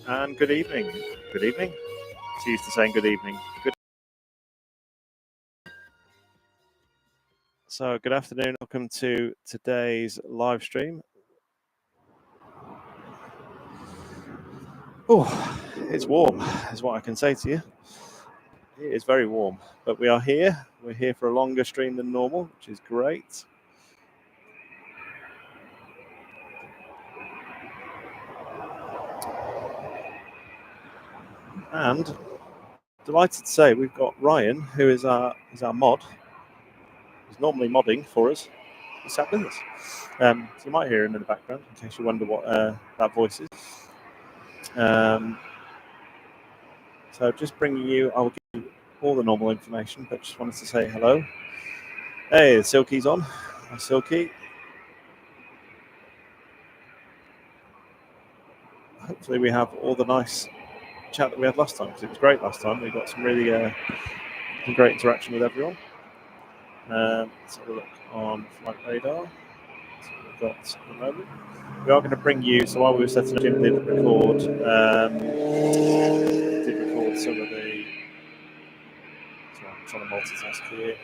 and good evening. Good evening. It's used to saying good evening. Good afternoon. Welcome to today's live stream. Oh, it's warm, is what I can say to you. It is very warm, but we are here. We're here for a longer stream than normal, which is great. And delighted to say we've got Ryan, who is our mod. He's normally modding for us. He's sat with us. So you might hear him in the background, in case you wonder what that voice is. So just bringing you, I will give you all the normal information, but just wanted to say hello. Hey, Silky's on. Hi, Silky. Hopefully we have all the nice chat that we had last time, because it was great last time. We got some really great interaction with everyone. Let's have a look on Flight Radar. That's what we've got at the moment. We are going to bring you, so while we were setting up, Jim did record some of the, sorry, I'm trying to multitask here,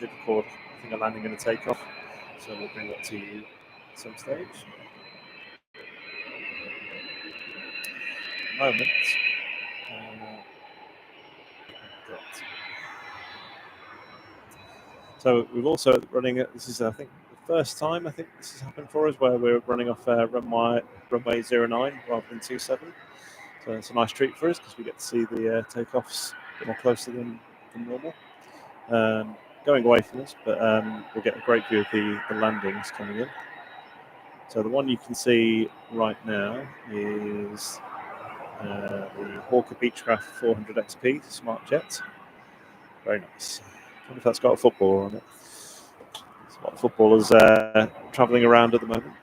did record, I think, a landing and a takeoff, so we'll bring that to you at some stage. At the moment, so we've also running, this is, I think, the first time this has happened for us, where we're running off runway 09 rather than 27. So it's a nice treat for us, because we get to see the takeoffs a bit more closely than normal. Going away from us, but we'll get a great view of the landings coming in. So the one you can see right now is the Hawker Beechcraft 400 XP Smart Jet. Very nice. I wonder if that's got a footballer on it. It's what footballers travelling around at the moment.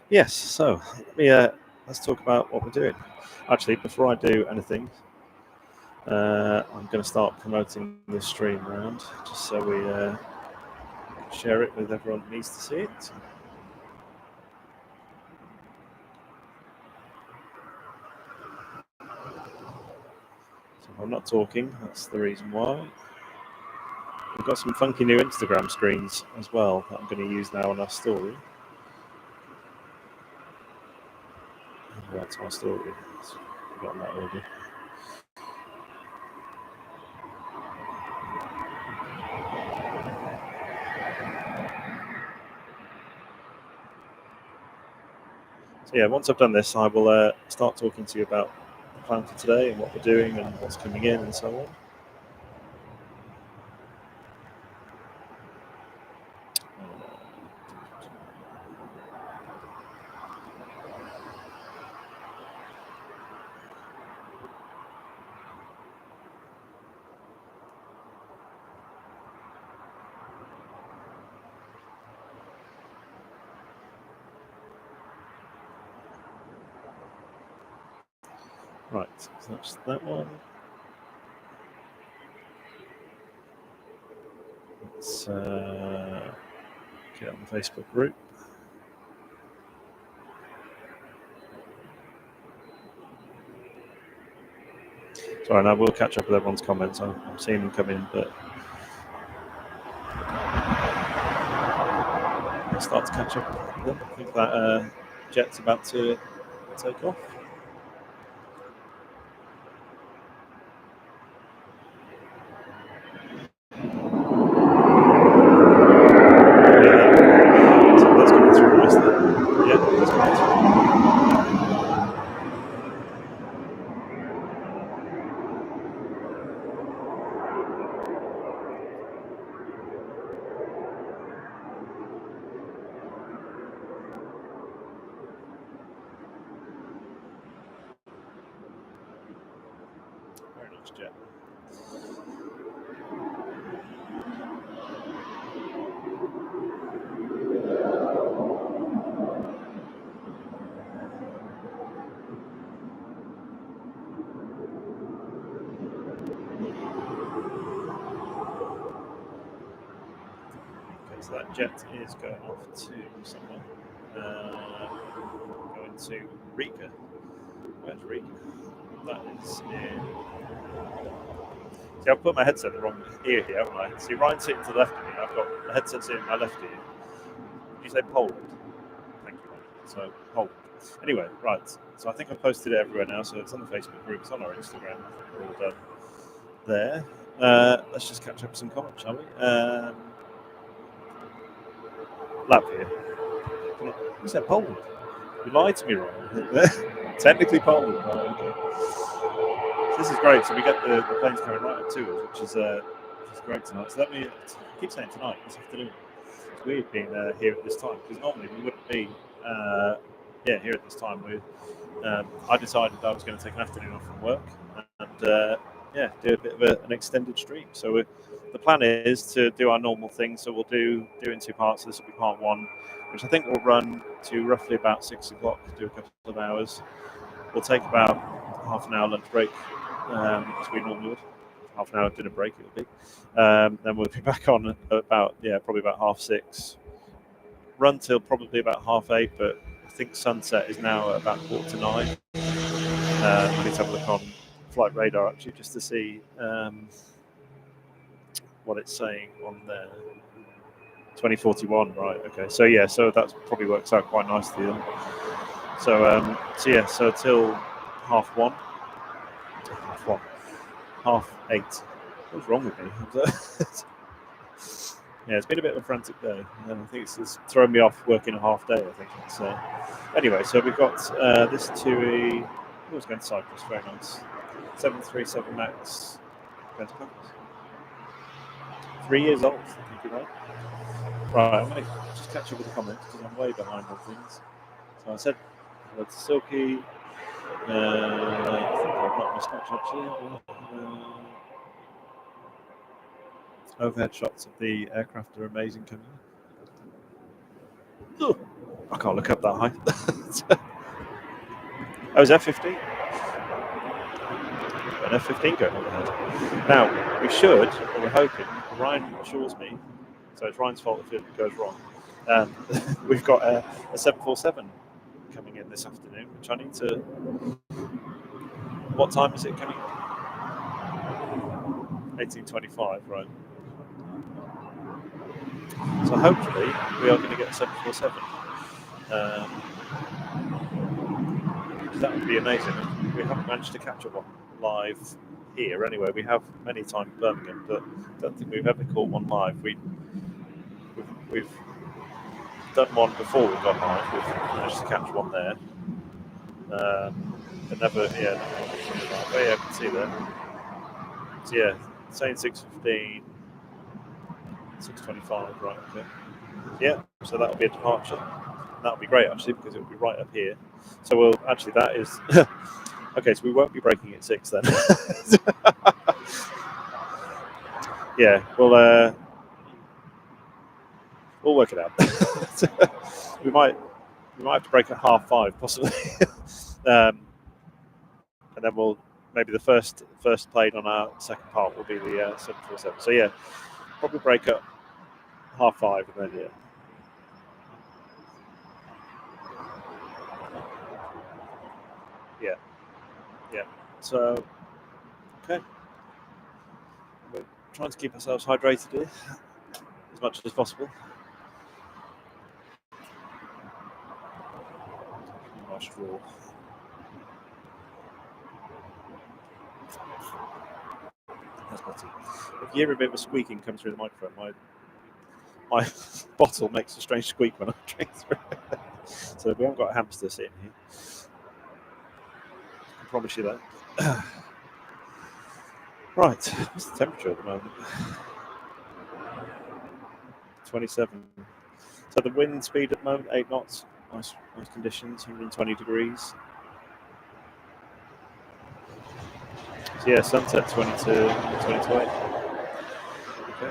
Yes, so let's talk about what we're doing. Actually, before I do anything, I'm going to start promoting this stream around, just so we share it with everyone who needs to see it. So if I'm not talking, that's the reason why. We've got some funky new Instagram screens as well that I'm going to use now on our story. That's my story. I've got that already. So yeah, once I've done this, I will start talking to you about the plan for today and what we're doing and what's coming in and so on. Right, so that's that one. Let's get on the Facebook group. Sorry, now we'll catch up with everyone's comments. I'm seeing them come in, but I'll start to catch up with them. I think that jet's about to take off. nice jet. So that jet is going off to somewhere. Going to Riga. Where's Riga? That is in. See, I've put my headset in the wrong ear here, haven't I? See, Ryan's sitting to the left of me. I've got the headset sitting in my left ear. Did you say Poland? Thank you, Ryan. So, Poland. Anyway, right. So I think I've posted it everywhere now. So it's on the Facebook group, it's on our Instagram. I think we're all done there. Let's just catch up with some comments, shall we? Latvia. You said Poland. You lied to me, Ryan. Technically Poland. Right, okay. So this is great. So we get the planes coming right up to us, which is great tonight. So let me keep saying tonight, this afternoon. We've been here at this time because normally we wouldn't be here at this time. I decided I was going to take an afternoon off from work and do a bit of an extended stream. So the plan is to do our normal thing. So we'll do in two parts. This will be part one, which I think will run to roughly about 6 o'clock. Do a couple of hours. We'll take about half an hour lunch break, as we normally would. Half an hour dinner break it will be. Then we'll be back on about probably about 6:30. Run till probably about 8:30, but I think sunset is now at about 8:45. I need to have a look on flight radar actually just to see what it's saying on there. 2041, right? Okay, so that probably works out quite nicely then. So till 1:30. 8:30. What's wrong with me? It's been a bit of a frantic day. I think it's thrown me off working a half day, I think. So, anyway, so we've got this TUI. Oh, it's going to Cyprus. Very nice. 737 MAX. Going to Cyprus. 3 years old. Thank you, right? Right, I'm going to just catch up with the comments because I'm way behind on things. So I said, hello to Silky. I think I've not missed much actually. Overhead shots of the aircraft are amazing. I can't look up that high. Oh, is F-15? An F-15 going overhead. Now, we should, or we're hoping, Ryan assures me, so it's Ryan's fault if it goes wrong, we've got a 747 coming in this afternoon, which I need to... What time is it coming? 18:25, right. So hopefully we are going to get a 747. That would be amazing. We haven't managed to catch up on live here anyway. We have many times in Birmingham, but I don't think we've ever caught one live. We've done one before we've gone live. We've managed to catch one there. But never, oh yeah, I can see that. So saying 6:15, 6:25, right, okay. Yeah, so that'll be a departure. That'll be great actually because it'll be right up here. So that is okay. So we won't be breaking at 6 then. We'll work it out. we might have to break at 5:30 possibly, and then maybe the first plane on our second part will be the 747. So probably break up 5:30 and then Yeah. So, okay. We're trying to keep ourselves hydrated here as much as possible. Nice draw. That's better. If you hear a bit of a squeaking come through the microphone, my bottle makes a strange squeak when I drink through it. So we haven't got a hamster sitting here. I promise you that. Right, what's the temperature at the moment? 27. So the wind speed at the moment, 8 knots. Nice conditions, 120 degrees. So yeah, sunset 22, 2028. Okay.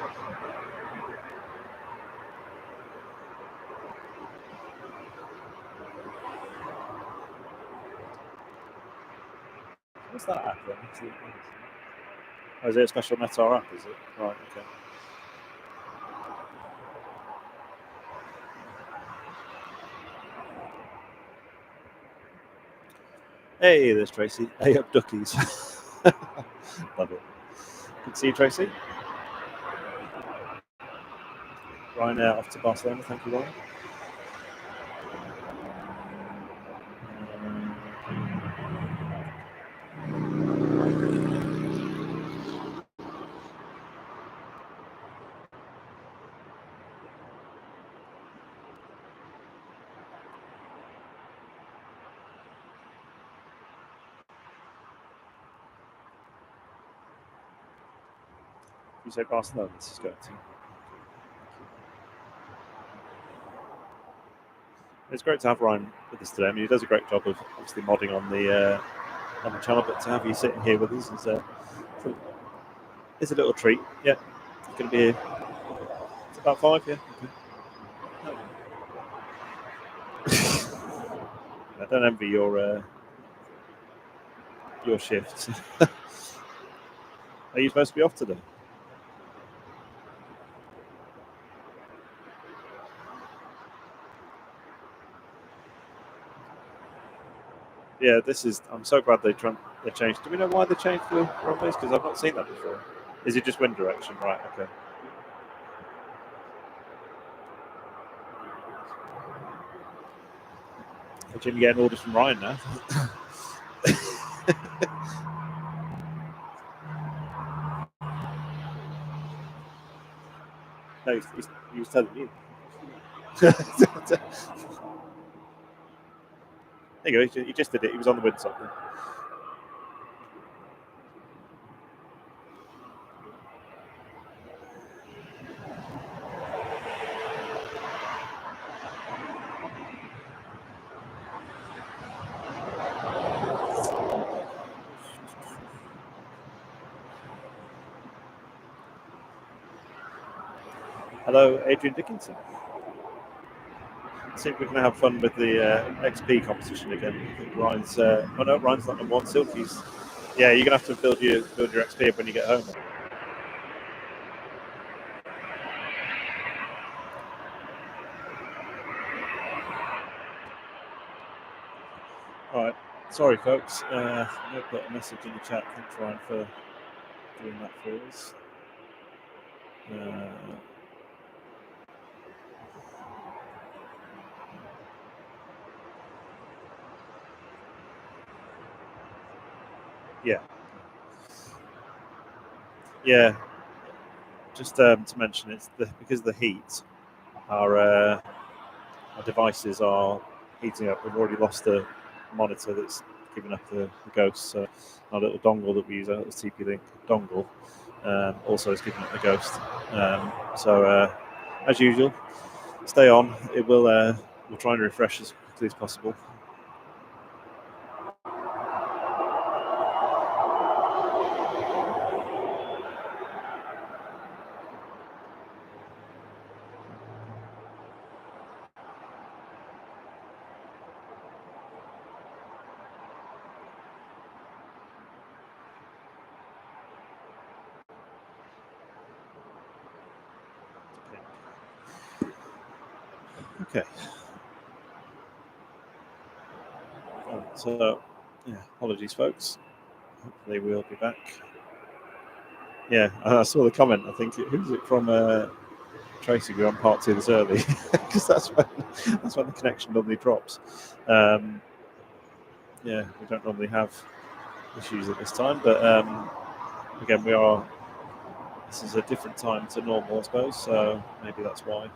What's that app then? Oh, is it a special Metar app, is it? Right, okay. Hey, there's Tracy. Hey up duckies. Love it. Good to see you, Tracy. Ryan off to Barcelona. Thank you, Ryan. You say Barcelona, this is going to. It's great to have Ryan with us today. I mean, he does a great job of obviously modding on the channel, but to have you sitting here with us is a little treat. Yeah, it's going to be. It's about 5, yeah. Okay. I don't envy your shifts. Are you supposed to be off today? Yeah, this is. I'm so glad they changed. Do we know why they changed the runways? Because I've not seen that before. Is it just wind direction? Right. Okay. But Jim getting orders from Ryan now. No, he was telling you. There you go. He just did it. He was on the windsock. Hello, Adrian Dickinson. See if we can have fun with the XP competition again. I think Ryan's. Oh no, Ryan's not number 1. Silky's. Yeah, you're gonna have to build your XP up when you get home. All right. Sorry, folks. I'm going to put a message in the chat. Thanks, Ryan, for doing that for us. Yeah. Yeah. Just to mention, it's because of the heat, our devices are heating up. We've already lost the monitor that's giving up the ghost. So our little dongle that we use, our TP-Link dongle, also is giving up the ghost. So as usual, stay on. It will. We'll try and refresh as quickly as possible. Okay. So, yeah, apologies, folks. Hopefully, we'll be back. Yeah, I saw the comment. I think who's it from? Tracy, we're on part 2 this early because that's when the connection normally drops. Yeah, we don't normally have issues at this time, but again, this is a different time to normal, I suppose. So maybe that's why.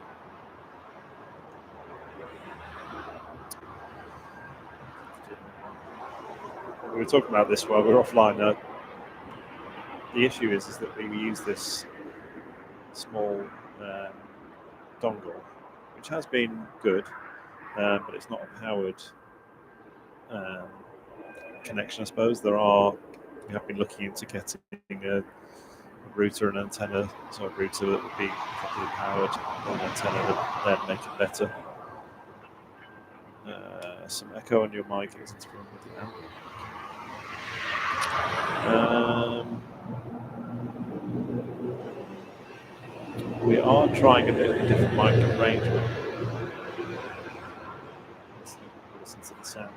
We were talking about this while we were offline. The issue is that we use this small dongle, which has been good, but it's not a powered connection, I suppose. There are we have been looking into getting a router and antenna, so a router that would be properly powered, and an antenna that then make it better. Some echo on your mic isn't wrong with it now. We are trying a bit of a different mic arrangement. Let's listen to the sound.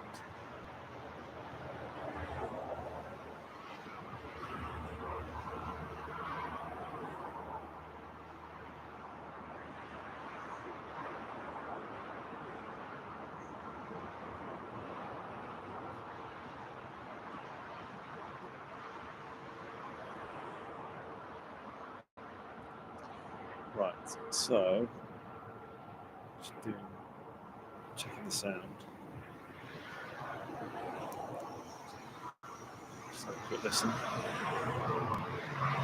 Right, so just checking the sound. Just have a quick listen.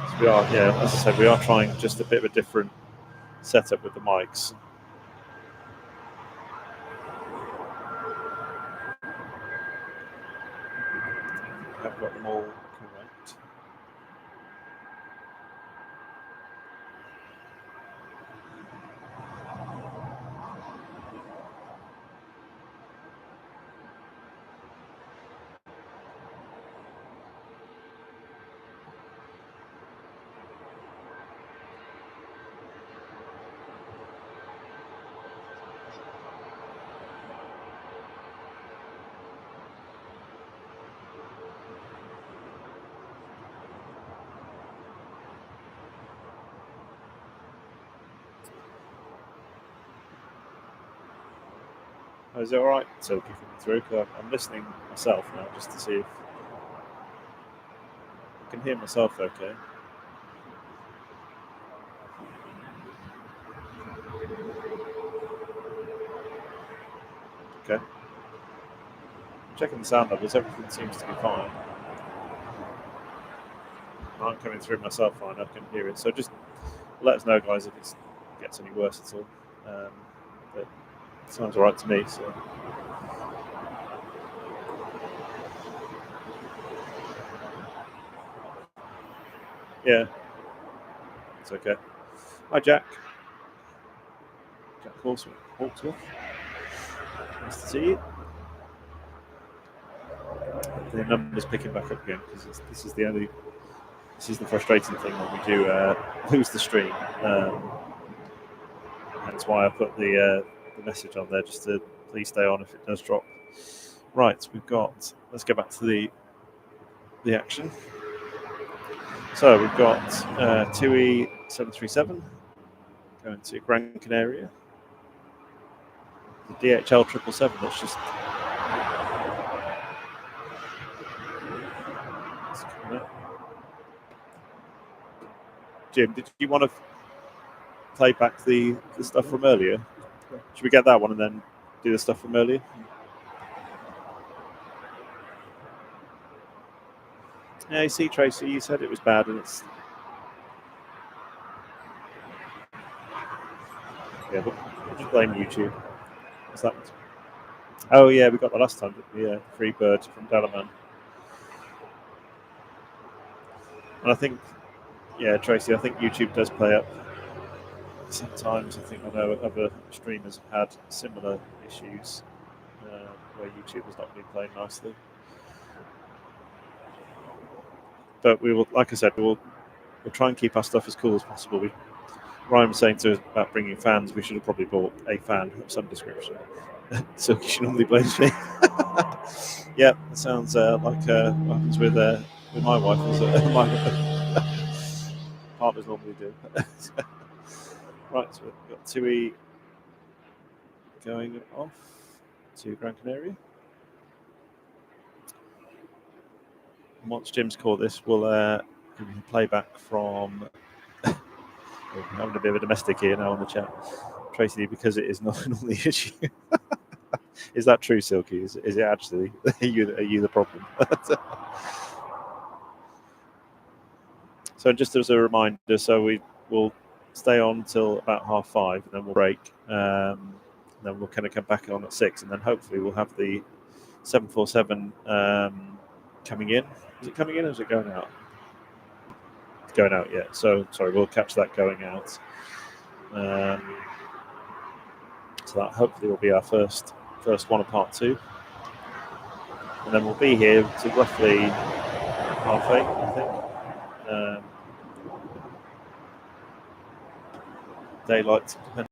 So we are, yeah, as I said, we are trying just a bit of a different setup with the mics. I've got them all correct. Oh, is it all right? So keep coming through. I'm listening myself now just to see if I can hear myself okay. Okay. Checking the sound levels, everything seems to be fine. I'm coming through myself fine, I can hear it. So just let us know, guys, if it gets any worse at all. But it sounds all right to me. So. Yeah, it's okay. Hi, Jack. Jack Hawksworth. Nice to see you. The number's picking back up again because this is the frustrating thing when we do lose the stream. That's why I put the message on there just to please stay on if it does drop. Right, let's go back to the action. So we've got 2E737 going to Gran Canaria. The DHL 777, that's just... Jim, did you want to play back the stuff from earlier? Should we get that one and then do the stuff from earlier? Yeah, you see, Tracy, you said it was bad, and it's... Yeah, but we'll just blame YouTube. What's that? Oh, yeah, we got that last time, didn't we? Yeah, Free Bird from Delaman. And I think, yeah, Tracy, I think YouTube does play up. Sometimes I think I know other streamers have had similar issues where YouTube has not been playing nicely. But we will, like I said, we'll try and keep our stuff as cool as possible. Ryan was saying to us about bringing fans. We should have probably bought a fan of some description. So she normally blames me. Yeah, that sounds like what happens with my wife. My partners normally do. Right, so we've got 2E going off to Gran Canaria. And once Jim's caught this, we'll play back from... We're having a bit of a domestic here now on the chat. Tracy, because it is not normally the issue. Is that true, Silky? Is it actually? Are you the problem? So just as a reminder, so we will stay on till about 5:30, and then we'll break. And then we'll kind of come back on at 6, and then hopefully we'll have the 747 coming in. Is it coming in or is it going out? It's going out, yeah. So, sorry, we'll catch that going out. So that hopefully will be our first one of part 2. And then we'll be here to roughly 8:30, I think. Daylight, depending.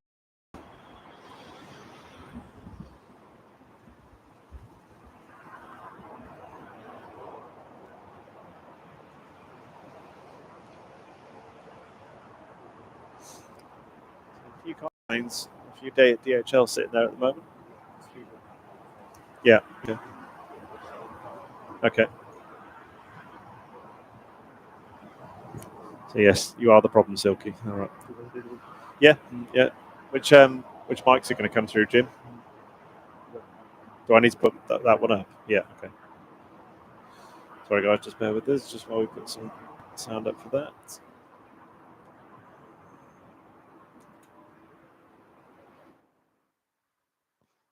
A few coins, a few DHL sitting there at the moment. Yeah. Okay. So yes, you are the problem, Silky. All right. Yeah. Which mics are going to come through, Jim? Do I need to put that one up? Yeah. Okay. Sorry, guys. Just bear with us. Just while we put some sound up for that.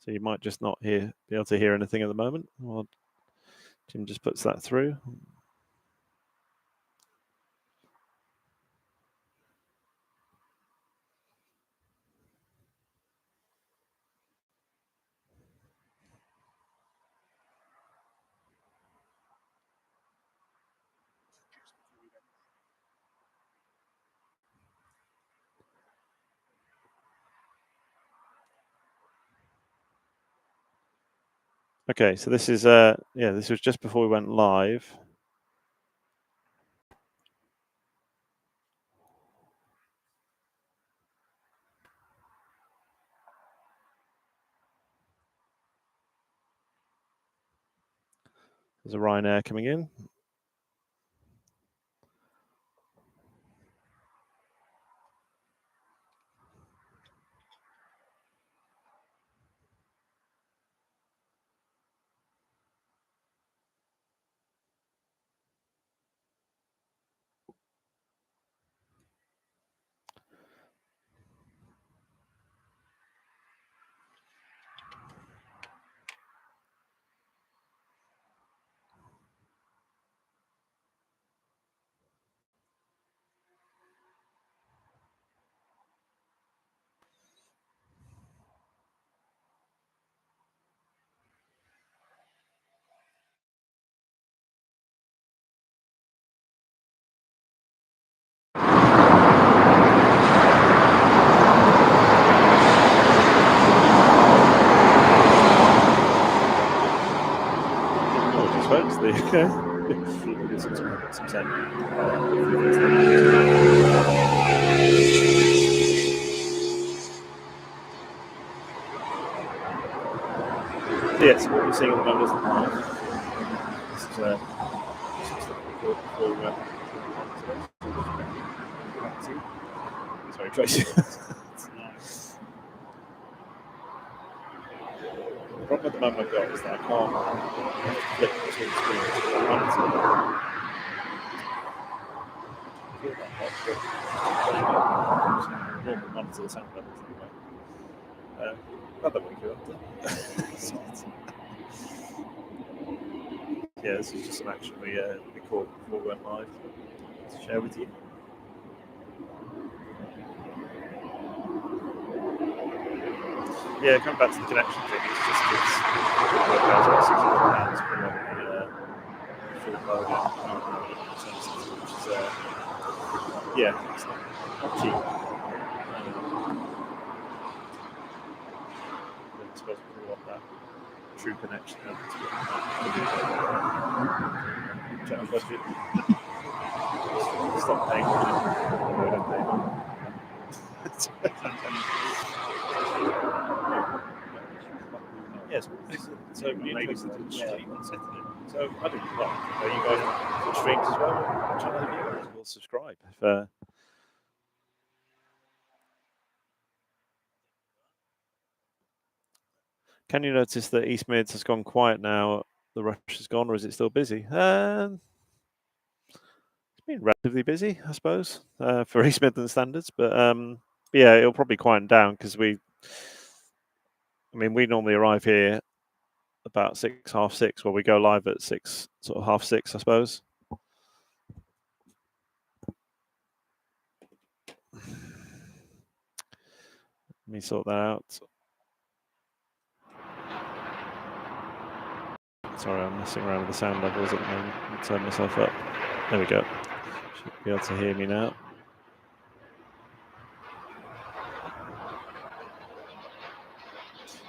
So you might just not be able to hear anything at the moment while Jim just puts that through. Okay, so this is this was just before we went live. There's a Ryanair coming in. Folks, there you go. Some sound. Yes, what we're seeing at the moment is this is sorry, Tracy. The problem at the moment I've got is that I can't flip between screens. Normal monitor the sound levels anyway. Not that we can. Yeah, this is just some action we caught before we went live to share with you. Yeah, coming back to the connection thing, it's just £600 for the full load, which is it's not cheap. I suppose we want that true connection. Check budget. Stop paying. No, don't pay. Yes. So maybe so I do. Well, are you guys on streams as well? Channel viewers will subscribe. Can you notice that East Mids has gone quiet now? The rush is gone, or is it still busy? It's been relatively busy, I suppose, for East Midlands standards. But yeah, it'll probably quieten down because we normally arrive here about 6, half 6. Well, we go live at 6, sort of half 6, I suppose. Let me sort that out. Sorry, I'm messing around with the sound levels at the moment. I'll turn myself up. There we go. Should be able to hear me now.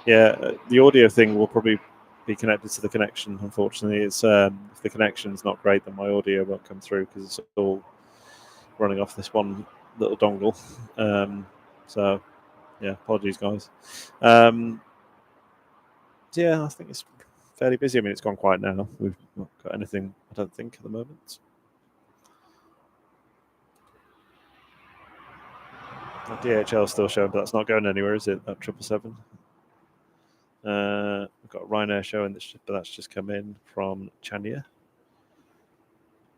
Yeah, the audio thing will probably be connected to the connection. Unfortunately, it's if the connection's not great, then my audio won't come through because it's all running off this one little dongle. So, yeah, apologies, guys. Yeah, I think it's fairly busy. I mean, it's gone quiet now. We've not got anything, I don't think, at the moment. The DHL is still showing, but that's not going anywhere, is it? That 777. We've got Ryanair showing, but that's just come in from Chania,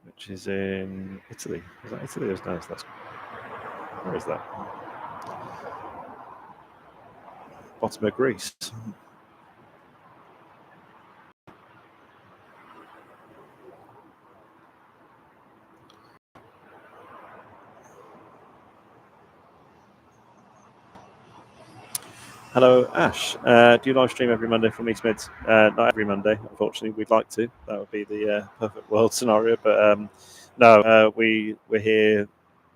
which is in Italy. Is that Italy? No, that's where is that? Bottom of Greece. Hello, Ash. Do you live stream every Monday from East Mids? Not every Monday, unfortunately. We'd like to. That would be the perfect world scenario. But no, we're here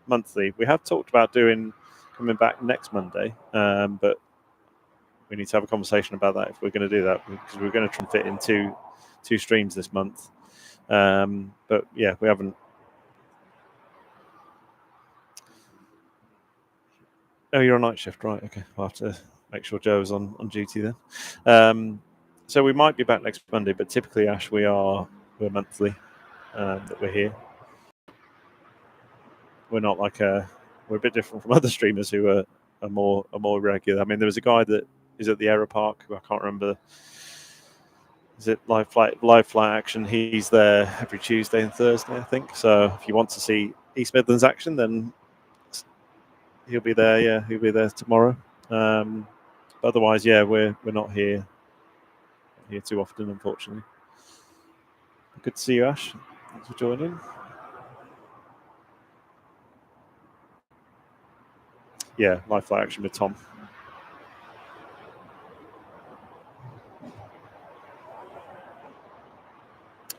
monthly. We have talked about coming back next Monday, but we need to have a conversation about that if we're going to do that, because we're going to try and fit in two streams this month. But yeah, we haven't. Oh, you're on night shift, right? Okay, we'll have to make sure Joe's on duty then. So we might be back next Monday, but typically, Ash, we're monthly that we're here. We're not we're a bit different from other streamers who are more regular. I mean, there was a guy that is at the Aero Park who I can't remember. Is it live flight action? He's there every Tuesday and Thursday, I think. So if you want to see East Midlands action, then he'll be there. Yeah, he'll be there tomorrow. But otherwise, yeah, we're not here too often, unfortunately. Good to see you, Ash. Thanks for joining. Yeah, live flight action with Tom.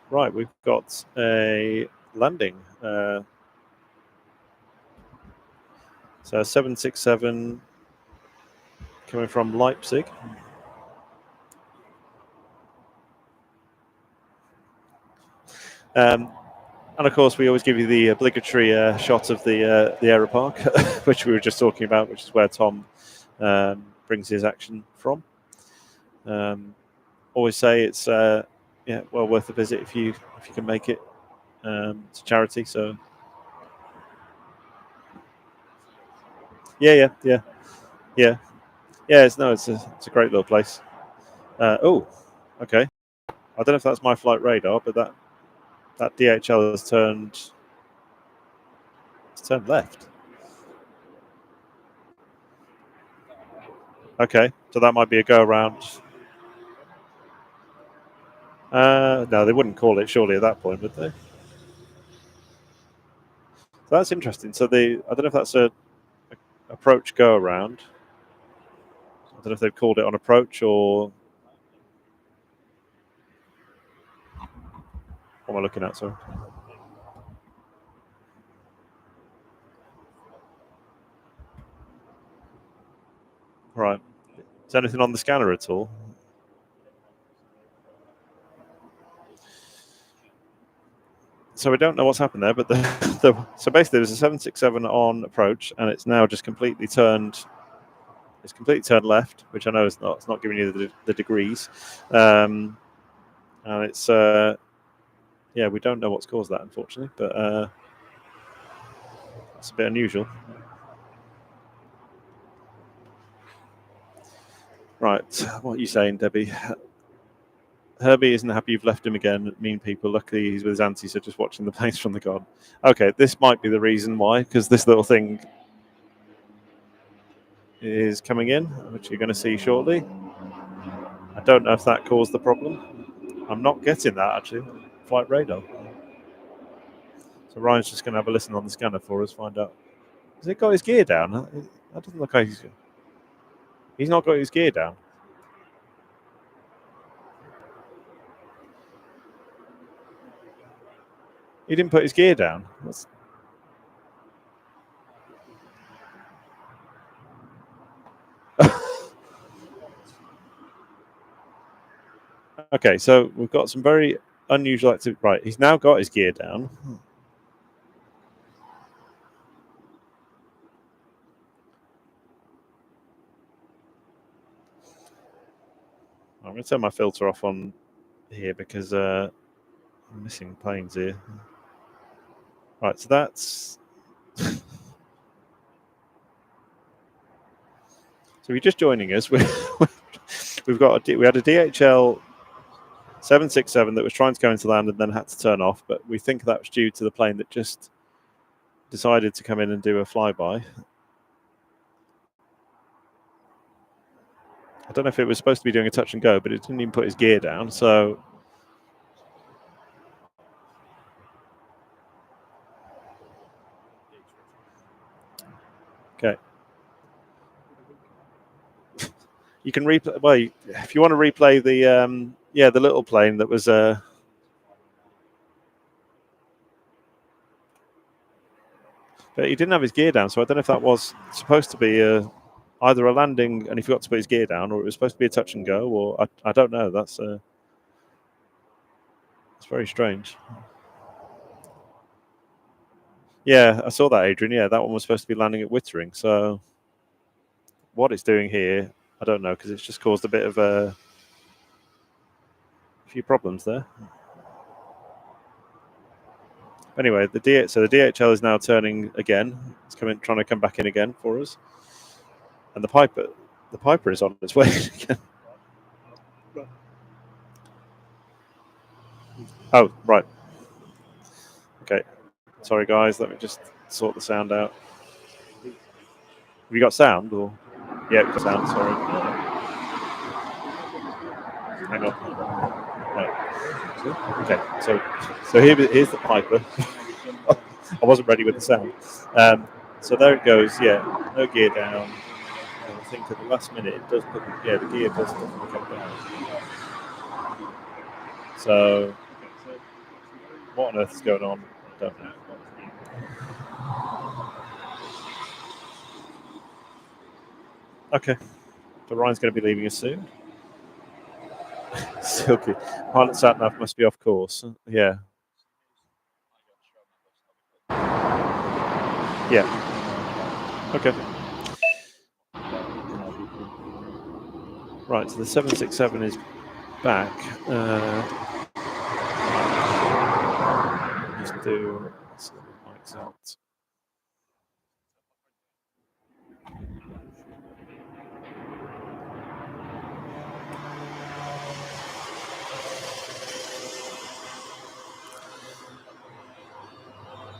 Right, we've got a landing. So 767 coming from Leipzig. And of course, we always give you the obligatory shot of the Aero Park, which we were just talking about, which is where Tom brings his action from. Always say it's well worth a visit if you can make it. It's a charity, so yeah. It's a great little place. Okay. I don't know if that's my flight radar, but that DHL has turned left. Okay, so that might be a go around. No, they wouldn't call it surely at that point, would they? So that's interesting. So I don't know if that's a approach go around. I don't know if they've called it on approach or what am I looking at? Sorry. Right. Is there anything on the scanner at all? So we don't know what's happened there, but so basically there was a 767 on approach, and it's now just completely turned. It's completely turned left, which I know it's not giving you the degrees, and it's we don't know what's caused that, unfortunately, but it's a bit unusual. Right, what are you saying, Debbie? Herbie isn't happy you've left him again. Mean people. Luckily, he's with his auntie, so just watching the planes from the garden. Okay, this might be the reason why, because this little thing is coming in, which you're going to see shortly. I don't know if that caused the problem. I'm not getting that actually. Flight radar. So Ryan's just going to have a listen on the scanner for us, find out. Has he got his gear down? That doesn't look like he's not got his gear down. He didn't put his gear down. Okay, so we've got some very unusual activity. Right, he's now got his gear down. I'm going to turn my filter off on here because I'm missing planes here. Right, so that's. So if you're just joining us, we had a DHL 767 that was trying to go into land and then had to turn off, but we think that was due to the plane that just decided to come in and do a flyby. I don't know if it was supposed to be doing a touch and go, but it didn't even put his gear down. So, okay, you can replay. Well, if you want to replay the the little plane that was. But he didn't have his gear down, so I don't know if that was supposed to be either a landing and he forgot to put his gear down, or it was supposed to be a touch and go, or I don't know. That's very strange. Yeah, I saw that, Adrian. Yeah, that one was supposed to be landing at Wittering. So what it's doing here, I don't know, because it's just caused a bit of a few problems there. Anyway, the DHL is now turning again. It's trying to come back in again for us, and the Piper is on its way again. Oh, right. Okay. Sorry, guys. Let me just sort the sound out. Have you got sound? Or yeah, got sound. Sorry. Hang on. Right. Okay. So here's the Piper. I wasn't ready with the sound. So there it goes. Yeah, no gear down. And I think at the last minute it does put the gear does come down. So what on earth is going on? I don't know. Okay. So Ryan's going to be leaving us soon. Silky. Pilot sat nav must be off course. Yeah. Yeah. Okay. Right, so the 767 is back. Just do mics out.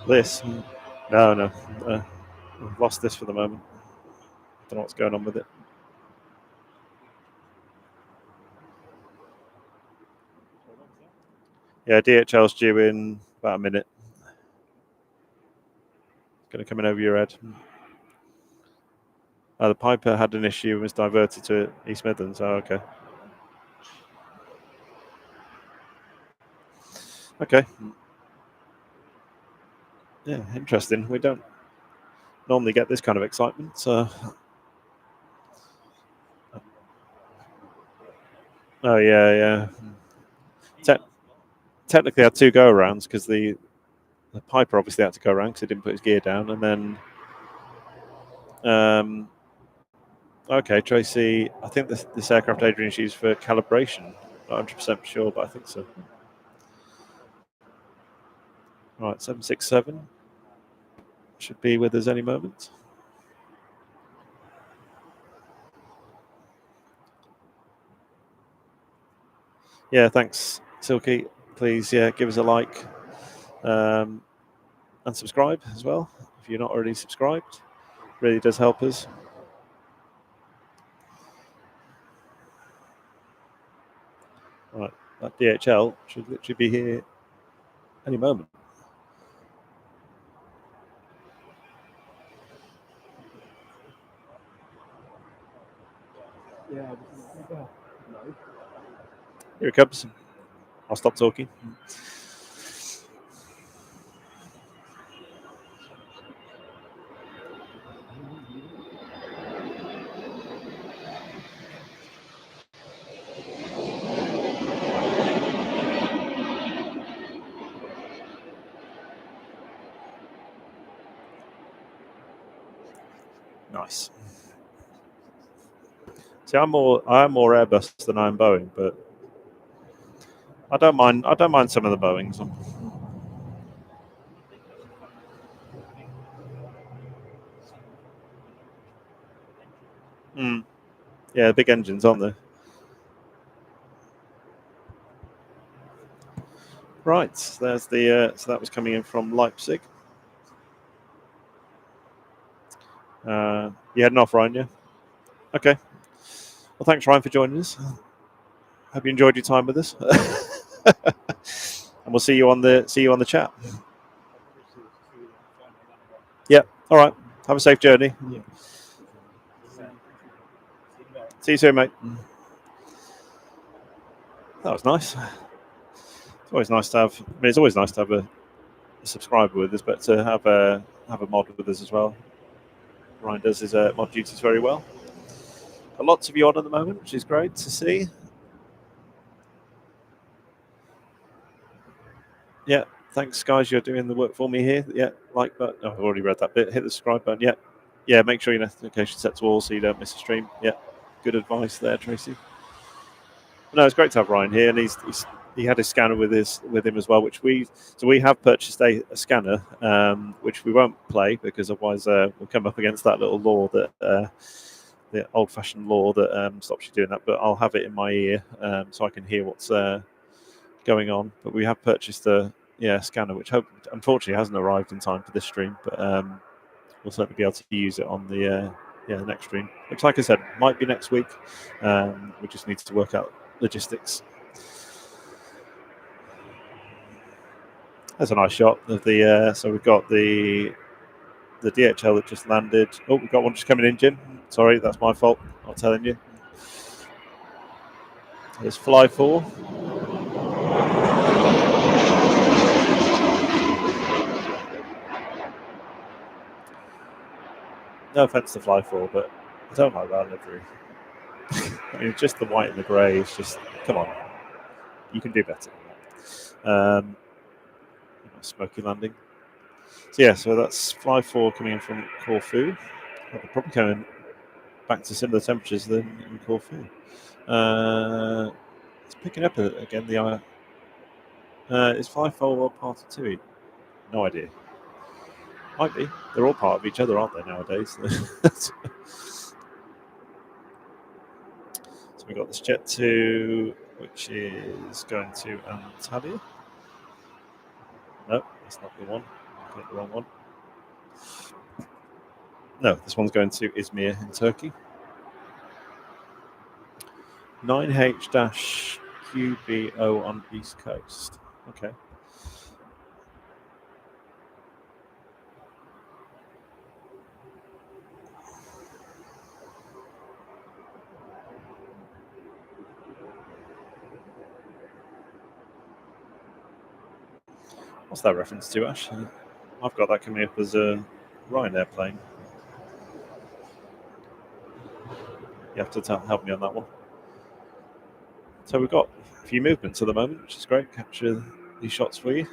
This? No. I've lost this for the moment. Don't know what's going on with it. Yeah, DHL's due in about a minute. Going to come in over your head. The Piper had an issue and was diverted to East Midlands. Oh, okay. Okay. Yeah, interesting. We don't normally get this kind of excitement. So. Oh, yeah. Technically, I had two go-arounds because the Piper obviously had to go around because he didn't put his gear down. And then, okay, Tracy, I think this aircraft Adrian is used for calibration. Not 100% sure, but I think so. Right, 767 should be with us any moment. Yeah, thanks, Silky. Please, give us a like and subscribe as well if you're not already subscribed. Really does help us. Right, that DHL should literally be here any moment. Here it comes. I'll stop talking. Nice. See, I am more Airbus than I'm Boeing, but I don't mind. I don't mind some of the Boeings. Yeah, big engines, aren't there? Right. There's the. So that was coming in from Leipzig. You heading off, Ryan? Yeah. Okay. Well, thanks, Ryan, for joining us. Hope you enjoyed your time with us. And we'll see you on the chat. Yeah. All right. Have a safe journey. Yeah. See you soon, mate. That was nice. It's always nice to have. I mean, it's always nice to have a subscriber with us, but to have a mod with us as well. Ryan does his mod duties very well. Got lots of you on at the moment, which is great to see. Yeah, thanks, guys. You're doing the work for me here. Yeah, like button. Oh, I've already read that bit. Hit the subscribe button. Yeah, yeah. Make sure your notification set to all so you don't miss a stream. Yeah, good advice there, Tracy. No, it's great to have Ryan here, and he had his scanner with him as well, which we have purchased a scanner, which we won't play because otherwise we'll come up against that little law that the old-fashioned law that stops you doing that. But I'll have it in my ear so I can hear what's going on. But we have purchased a scanner, which unfortunately hasn't arrived in time for this stream, but we'll certainly be able to use it on the next stream, which, like I said, might be next week. We just need to work out logistics. That's a nice shot of the. So we've got the DHL that just landed. Oh, we've got one just coming in, Jim. Sorry, that's my fault. I'm telling you. There's Fly 4. No offense to Fly 4, but I don't like that livery. I mean, just the white and the grey is just, come on. You can do better than that. Smoky landing. So yeah, so that's Fly 4 coming in from Corfu. They're probably coming back to similar temperatures than in Corfu. It's picking up again. Is Fly 4 part of TUI? No idea. Might be. They're all part of each other, aren't they, nowadays? So we've got this Jet 2, which is going to Antalya. No, that's not the one. I got the wrong one. No, this one's going to Izmir in Turkey. 9H-QBO on East Coast. Okay. What's that reference to, Ash? I've got that coming up as a Ryanair plane. You have to help me on that one. So we've got a few movements at the moment, which is great. Capture these shots for you.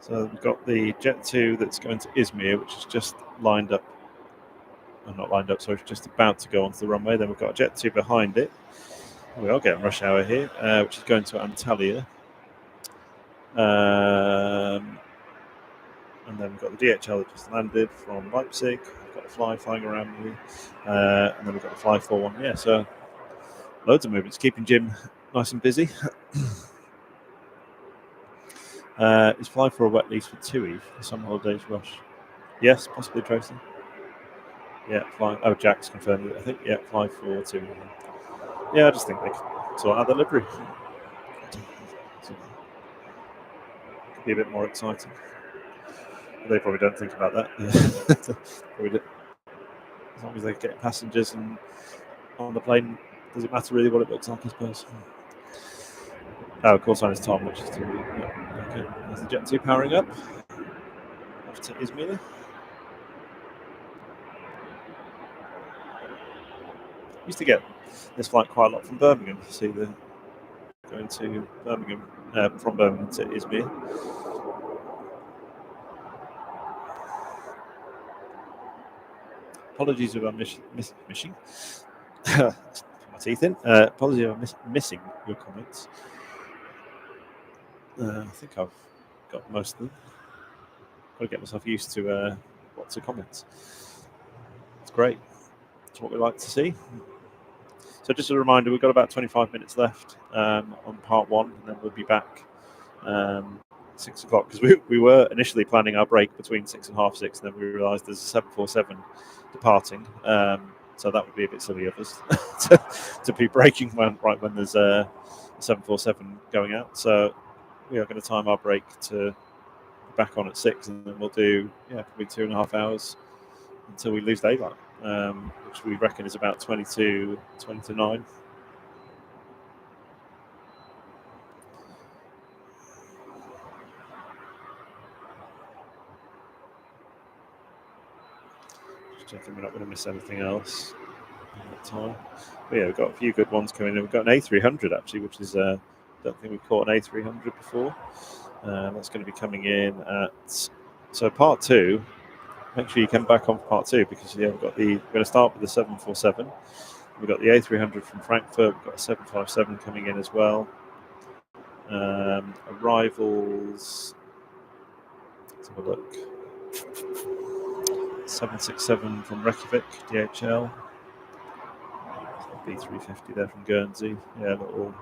So we've got the Jet 2 that's going to Izmir, which is just lined up. I'm not lined up, so it's just about to go onto the runway. Then we've got a Jet 2 behind it. We are getting rush hour here, which is going to Antalya. And then we've got the DHL that just landed from Leipzig. We've got a Fly flying around me. And then we've got the Fly 4 1. Yeah, so loads of movements, keeping Jim nice and busy. Is Fly 4 a wet lease for TUI for some holidays rush? Yes, possibly, Tracy. Yeah, Fly. Oh, Jack's confirmed it, I think. Yeah, Fly 4 TUI. Yeah, I just think they could sort out the livery. Could be a bit more exciting. They probably don't think about that. Probably do. As long as they get passengers and on the plane, does it matter really what it looks like, I suppose? Oh, of course, on is Tom, which is to okay. There's the Jet 2 powering up. Off to Izmir. Used to get this flight quite a lot from Birmingham. See the going to Birmingham from Birmingham to Izmir. Apologies if I'm missing. Put my teeth in. Apologies if I'm missing your comments. I think I've got most of them. Got to get myself used to lots of comments. It's great. It's what we like to see. So just a reminder, we've got about 25 minutes left on part one, and then we'll be back 6 o'clock, because we were initially planning our break between 6 and half 6, and then we realised there's a 747 departing. So that would be a bit silly of us to be breaking right when there's a 747 going out. So we are going to time our break to be back on at 6, and then we'll do probably 2.5 hours until we lose daylight, which we reckon is about 20 to 9. Just checking we're not going to miss anything else at that time. But yeah, we've got a few good ones coming in. We've got an A300 actually, which is I don't think we've caught an A300 before. That's going to be coming in at part 2. Make sure you come back on for part 2, because we're going to start with the 747. We've got the A300 from Frankfurt. We've got a 757 coming in as well. Arrivals. Let's have a look. 767 from Reykjavik, DHL. B350 there from Guernsey. Yeah, little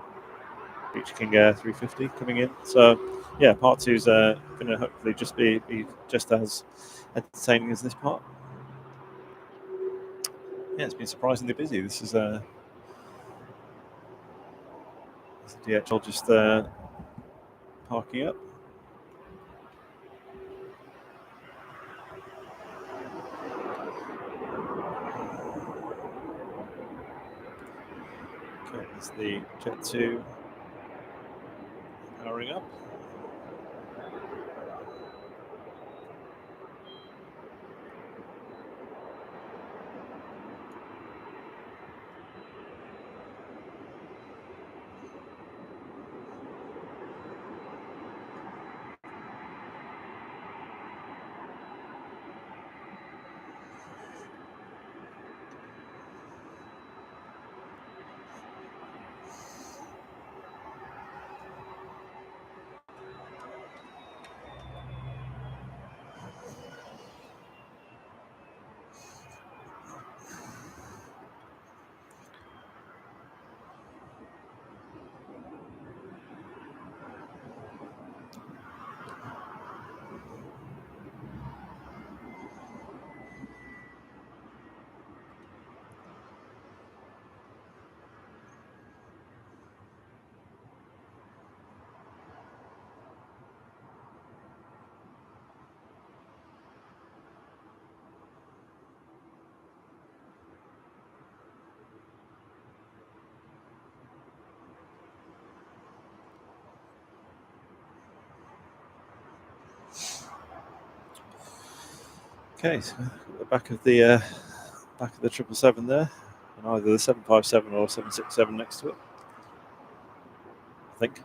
Beach King Air 350 coming in. So yeah, part 2 is going to hopefully just be just as entertaining as this part. Yeah, it's been surprisingly busy. This is DHL just parking up. Okay, there's the Jet 2 powering up. Okay, so the back of the 777 there, and either the 757 or 767 next to it, I think.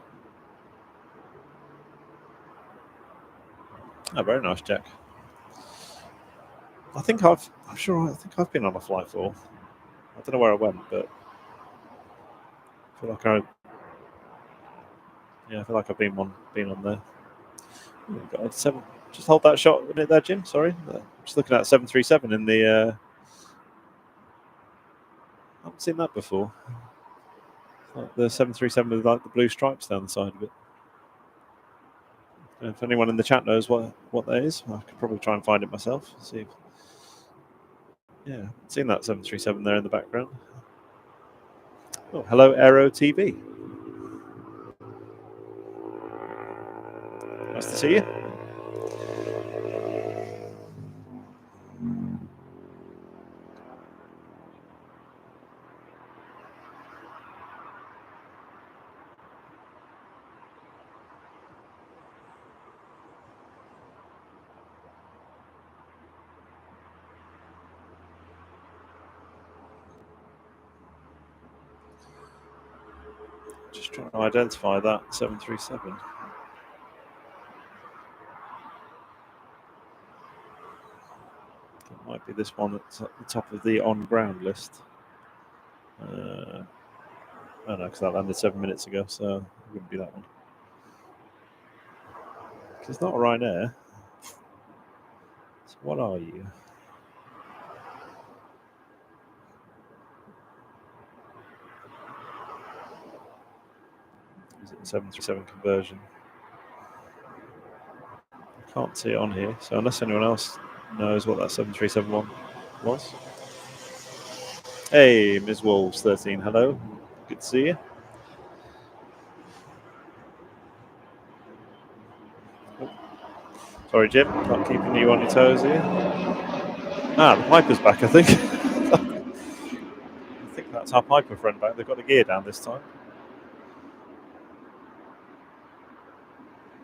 Oh, very nice, Jack. I think I've been on a flight for. I don't know where I went, but I feel like I've been on there. Got 7. Just hold that shot in it there, Jim. Sorry, just looking at 737 in the. I haven't seen that before. Like the 737 with like the blue stripes down the side of it. If anyone in the chat knows what that is, I could probably try and find it myself. See if, yeah, seen that 737 there in the background. Oh, hello, Aero TV. Nice to see you. Just trying to identify that 737. It might be this one that's at the top of the on-ground list. Oh no, because that landed 7 minutes ago, so it wouldn't be that one. It's not a Ryanair. So what are you? Is it 737 conversion? I can't see it on here, so unless anyone else knows what that 737 was. Hey, Ms. Wolves 13, hello. Good to see you. Oh. Sorry, Jim, not keeping you on your toes here. Ah, the Piper's back, I think. I think that's our Piper friend back. They've got the gear down this time.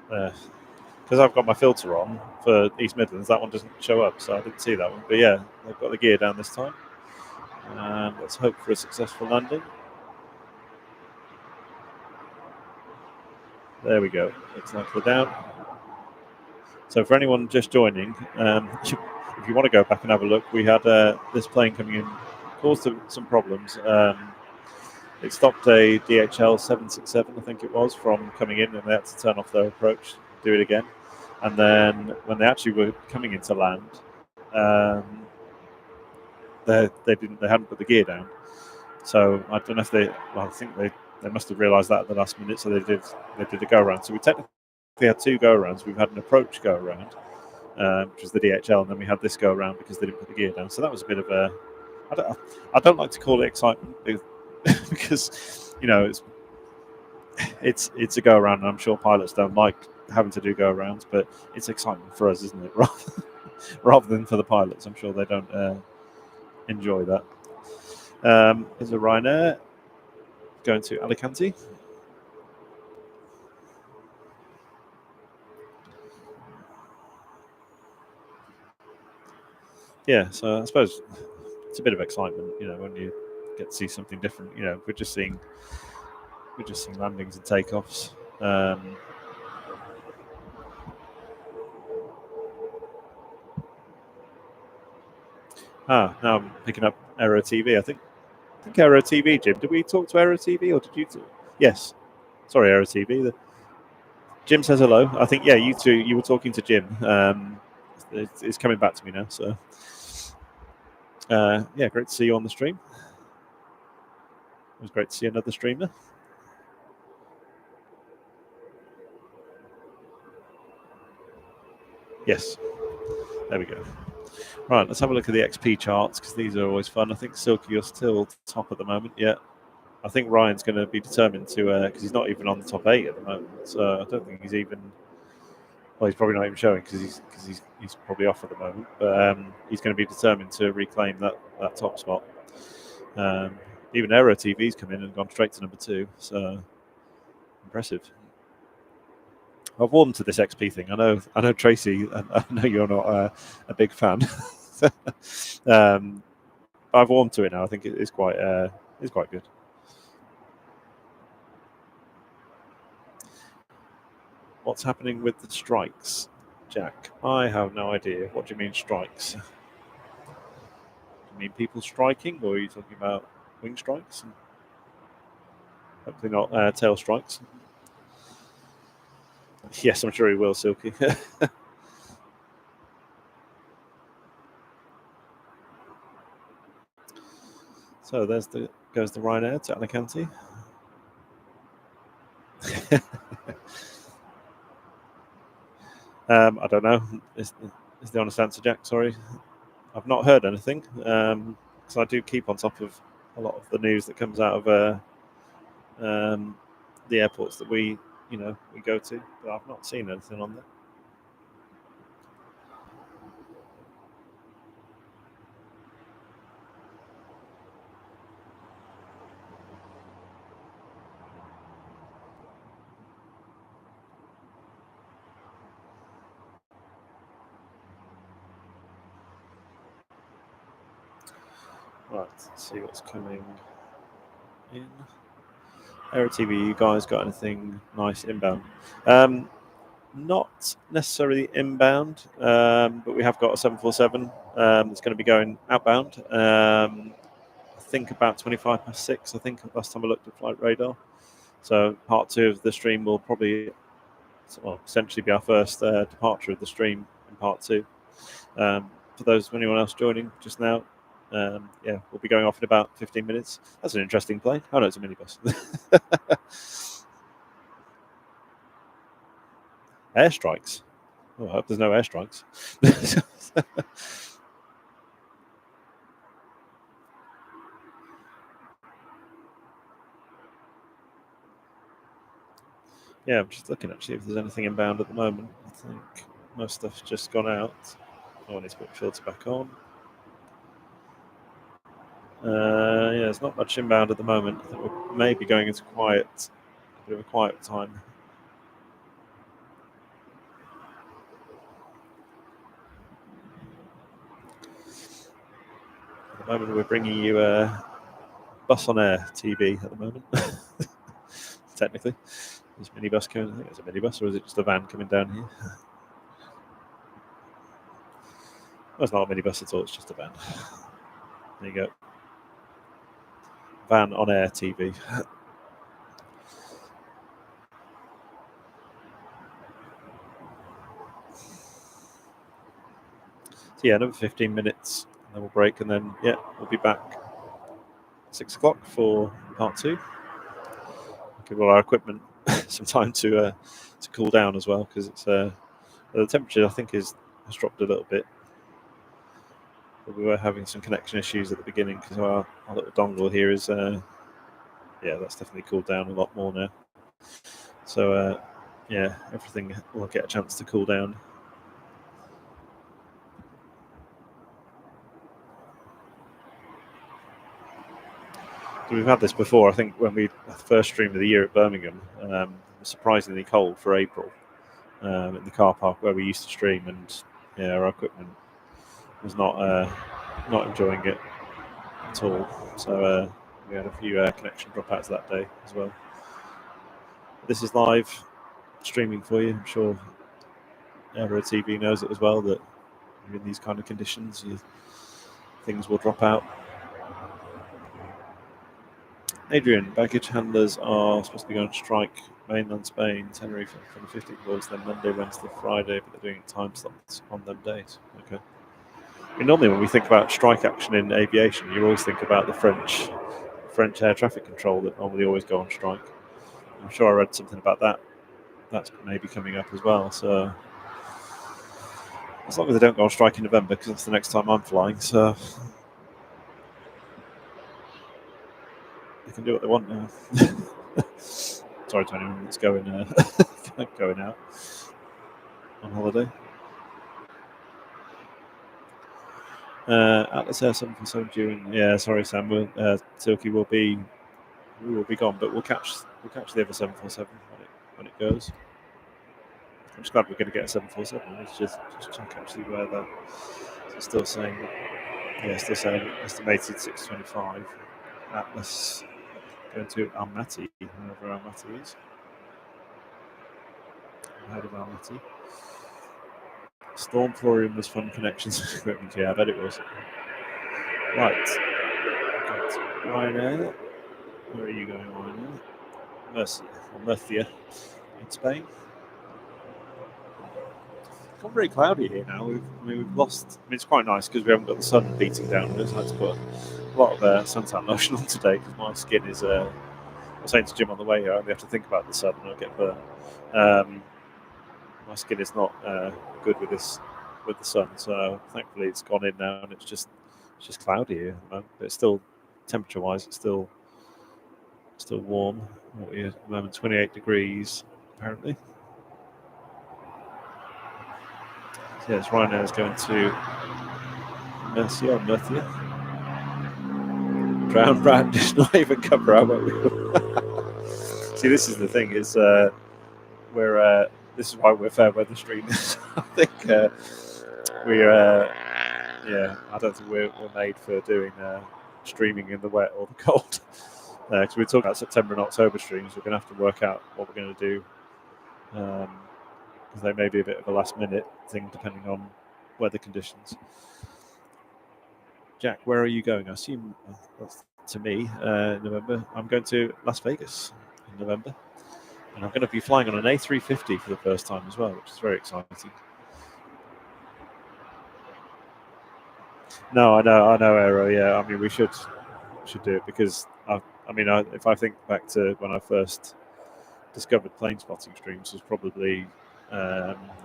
Because I've got my filter on for East Midlands, that one doesn't show up, so I didn't see that one. But yeah, they've got the gear down this time. And let's hope for a successful landing. There we go. Looks like we're down. So for anyone just joining, if you want to go back and have a look, we had this plane coming in, caused some problems. It stopped a DHL 767, I think it was, from coming in, and they had to turn off their approach, do it again. And then when they actually were coming into land, they hadn't put the gear down. So I don't know if I think they must have realised that at the last minute, so they did a go around. So we technically had two go arounds. We've had an approach go around, which was the DHL, and then we had this go around because they didn't put the gear down. So that was a bit of a. I don't like to call it excitement because it's a go around, and I'm sure pilots don't like having to do go arounds, but it's excitement for us, isn't it? Rather than for the pilots, I'm sure they don't enjoy that. There's a Ryanair going to Alicante. Yeah, so I suppose it's a bit of excitement, when you get to see something different. We're just seeing landings and takeoffs. Now I'm picking up Aero TV. I think Aero TV, Jim. Did we talk to Aero TV or did you two? Yes. Sorry, Aero TV. Jim says hello. I think, yeah, you two, you were talking to Jim. It's coming back to me now. So, yeah, great to see you on the stream. It was great to see another streamer. Yes. There we go. Right, let's have a look at the XP charts because these are always fun. I think Silky, you're still top at the moment. Yeah. I think Ryan's going to be determined to, because he's not even on the top 8 at the moment. So I don't think he's even. Well, he's probably not even showing because he's probably off at the moment. But he's going to be determined to reclaim that top spot. Even Aero TV's come in and gone straight to number 2. So impressive. I've warmed to this XP thing. I know Tracy. I know you're not a big fan. I've warmed to it now. I think it's quite good. What's happening with the strikes, Jack? I have no idea. What do you mean strikes? Do you mean people striking, or are you talking about wing strikes? Hopefully not tail strikes. Yes, I'm sure he will, Silky. So goes the Ryanair to Alicante. I don't know. Is the honest answer, Jack? Sorry, I've not heard anything. Because I do keep on top of a lot of the news that comes out of the airports that we go to, but I've not seen anything on there. Right, let's see what's coming in. Aero TV, you guys got anything nice inbound? Not necessarily inbound, but we have got a 747 that's going to be going outbound. I think about 6:25. I think last time I looked at flight radar. So part 2 of the stream will probably, essentially be our first departure of the stream in part 2. For anyone else joining just now, we'll be going off in about 15 minutes. That's an interesting plane. Oh no, it's a minibus. Airstrikes. Oh, I hope there's no airstrikes. Yeah, I'm just looking actually if there's anything inbound at the moment. I think most stuff's just gone out. I need to put the filter back on. There's not much inbound at the moment. I think we're maybe going into a bit of a quiet time. At the moment, we're bringing you a bus on air TV at the moment. Technically, there's a minibus coming. I think it's a minibus, or is it just a van coming down here? Well, it's not a minibus at all. It's just a van. There you go. Van on air TV. So another 15 minutes, and then we'll break, and then we'll be back 6 o'clock for part 2. Give all our equipment some time to cool down as well, because it's the temperature I think has dropped a little bit. But we were having some connection issues at the beginning because our little dongle here is that's definitely cooled down a lot more now. So everything will get a chance to cool down. So we've had this before. I think when we first streamed of the year at Birmingham, it was surprisingly cold for April in the car park where we used to stream, and our equipment was not enjoying it at all. So we had a few connection dropouts that day as well. This is live streaming for you. I'm sure Aero TV knows it as well, that in these kind of conditions, things will drop out. Adrian, baggage handlers are supposed to be going to strike mainland Spain, Tenerife from the 15th onwards, then Monday, Wednesday, Friday, but they're doing time slots on them days. Okay. Normally, when we think about strike action in aviation, you always think about the French air traffic control that normally always go on strike. I'm sure I read something about that. That's maybe coming up as well. So as long as they don't go on strike in November, because that's the next time I'm flying, so they can do what they want now. Sorry to anyone that's going out on holiday. Atlas Air 747 during. Sorry, Sam. Turkey will be gone, but we'll catch the other 747 when it goes. I'm just glad we're going to get a 747. Let's just check actually where that. It's still saying estimated 625. Atlas going to Almaty, wherever Almaty is. I've heard of Almaty. Storm Florian was fun connections equipment. Yeah, I bet it was. Right. Got Ryanair. Where are you going, Ryanair? Murcia in Spain. It's gone very cloudy here now. We've lost. It's quite nice because we haven't got the sun beating down on us. I had to put a lot of suntan lotion on today because my skin is. I was saying to Jim on the way here, I only have to think about the sun and I'll get burned. My skin is not good with the sun, so thankfully it's gone in now and it's just cloudy here at the moment. But it's still temperature-wise, it's still warm. What we at the moment, 28 degrees apparently. So yes, Ryanair's going to Mercia. Drown Brand does not even cover our wheel. See, this is the thing, is we're this is why we're fair weather streamers. I think we're yeah, I don't think we're made for doing streaming in the wet or the cold. Because we talk about September and October streams, we're going to have to work out what we're going to do. Because they may be a bit of a last minute thing depending on weather conditions. Jack, where are you going? I assume to me, November. I'm going to Las Vegas in November, and I'm going to be flying on an A350 for the first time as well, which is very exciting. No, I know, Aero. Yeah, I mean, we should do it because if I think back to when I first discovered plane spotting streams, was probably